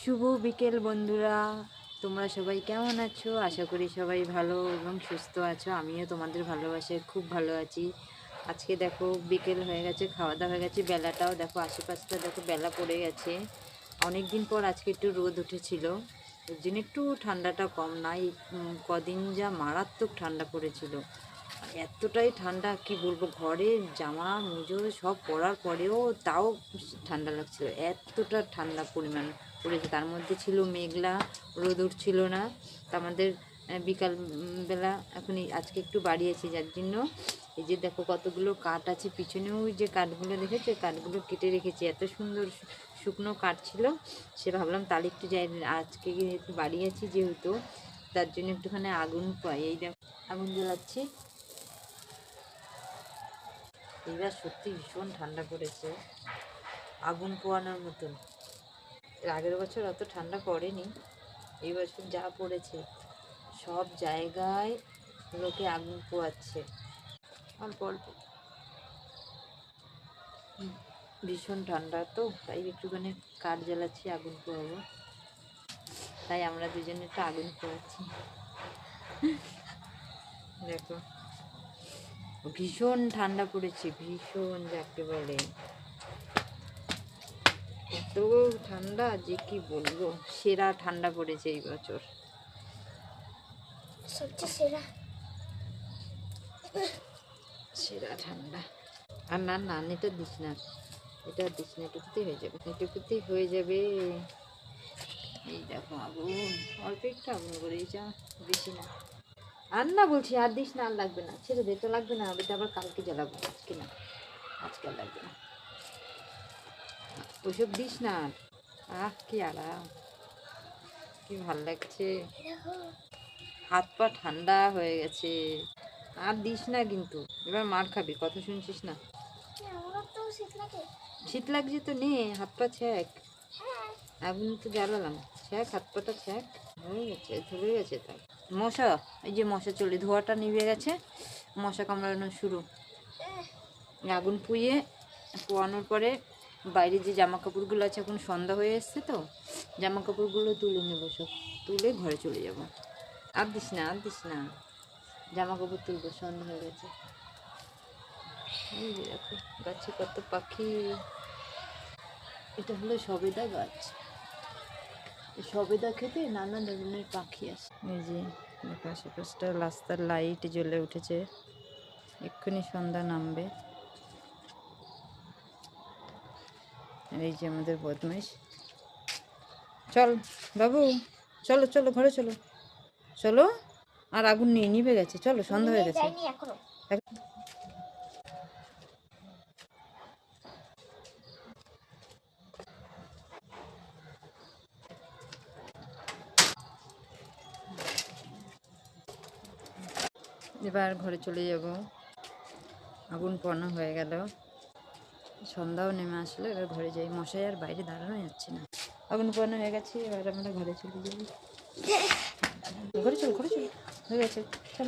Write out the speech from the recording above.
শুভ বিকেল বন্ধুরা, তোমরা সবাই কেমন আছো? আশা করি সবাই ভালো এবং সুস্থ আছো। আমিও তোমাদের ভালোবাসায় খুব ভালো আছি। আজকে দেখো বিকেল হয়ে গেছে, খাওয়া দাওয়া হয়ে গেছে, বেলাটাও দেখো আশেপাশটা দেখো বেলা পড়ে গেছে। অনেক দিন পর আজকে একটু রোদ উঠেছিল, ওর জন্য একটু ঠান্ডাটা কম। নাই কদিন যা মারাত্মক ঠান্ডা পড়েছিল, এতটাই ঠান্ডা কি বলবো, ঘরে জামা মুজো সব পরার পরেও তাও ঠান্ডা লাগছিল, এতটা ঠান্ডা পরিমাণ পড়েছে। তার মধ্যে ছিল মেঘলা, রোদ উঠছিল না। তা আমাদের বিকাল বেলা এখনই আজকে একটু বাড়িয়েছি, যার জন্য এই যে দেখো কতগুলো কাঠ আছে পিছনেও, ওই যে কাঠগুলো দেখেছো, কাঠগুলো কেটে রেখেছি। এত সুন্দর শুকনো কাঠ ছিল, সে ভাবলাম তাহলে একটু যাই, আজকে একটু বাড়িয়েছি যেহেতু, তার জন্য একটুখানি আগুন পাই। এই দেখো আগুন জ্বালাচ্ছি। এইবার সত্যি ভীষণ ঠান্ডা পড়েছে, আগুন পোয়ানোর মতন। এর আগের বছর অত ঠান্ডা পড়েনি, এই বছর যা পড়েছে সব জায়গায় লোকে আগুন পোয়াচ্ছে অল্প অল্প। ভীষণ ঠান্ডা তো, তাই একটুখানি কাঠ জ্বালাচ্ছি, আগুন পোয়াবো। তাই আমরা দুজনে একটু আগুন পোয়াচ্ছি। দেখো ভীষণ ঠান্ডা পড়েছে, ভীষণ যাকে বলে, এত ঠান্ডা যে কি বলবো, সেরা ঠান্ডা পড়েছে এই বছর, সবচেয়ে সেরা সেরা ঠান্ডা। আর না না, এটা দিস না, এটা দিস না, এটুকুতেই হয়ে যাবে, এটুকুতেই হয়ে যাবে। এই দেখো আগুন, অল্প একটু আগুন করে যা, বেশি না। আর না বলছি, আর দিস না, আর লাগবে না, ছেড়ে দে, তো লাগবে না, এটা আবার কালকে জ্বালাবো, আজকে না, আজকে আর লাগবে না, ওইসব দিস না। আহ কি আরাম, কি ভাল লাগছে, হাত পা ঠান্ডা হয়ে গেছে। আর দিস না কিন্তু, এবার মার খাবি, কথা শুনছিস না। শীত লাগছে তো, নে হাত পা ছ্যাঁক, আগুন তো জ্বালালাম, ছ্যাঁক হাত পাটা ছ্যাঁক। হয়ে গেছে, ধরে গেছে তাই। মশা, এই যে মশা চলে, ধোয়াটা নিভে গেছে, মশা কামড়ানো শুরু। আগুন পুড়িয়ে পোয়ানোর পরে বাইরে যে জামা কাপড়গুলো আছে, এখন সন্ধ্যা হয়ে এসছে তো, জামা কাপড়গুলো তুলে নেবো, সব তুলে ঘরে চলে যাব। আর দিস না, আর দিস না, জামা কাপড় তুলবো, সন্ধ্যা হয়ে গেছে। এই যে দেখো গাছে কত পাখি, এটা হলো সবেদা গাছ, সবেদা খেতে নানা ধরনের পাখি আসে। এই যে আশেপাশটা রাস্তার লাইট জ্বলে উঠেছে, এক্ষুনি সন্ধ্যা নামবে। এই যে আমাদের বদমাইশ, চল বাবু, চলো চলো ঘরে চলো, চলো। আর আগুন নেই, নিভে গেছে, চলো সন্ধ্যা হয়ে গেছে। এবার ঘরে চলে যাব, আগুন পোড়ানো হয়ে গেল, সন্ধ্যাও নেমে আসলো, এবার ঘরে যাই। মশাই আর বাইরে দাঁড়ানো যাচ্ছে না, আগুন পোড়ানো হয়ে গেছে, এবার আমরা ঘরে চলে যাই। ঘরে চল, ঘরে চল, হয়ে গেছে, চল।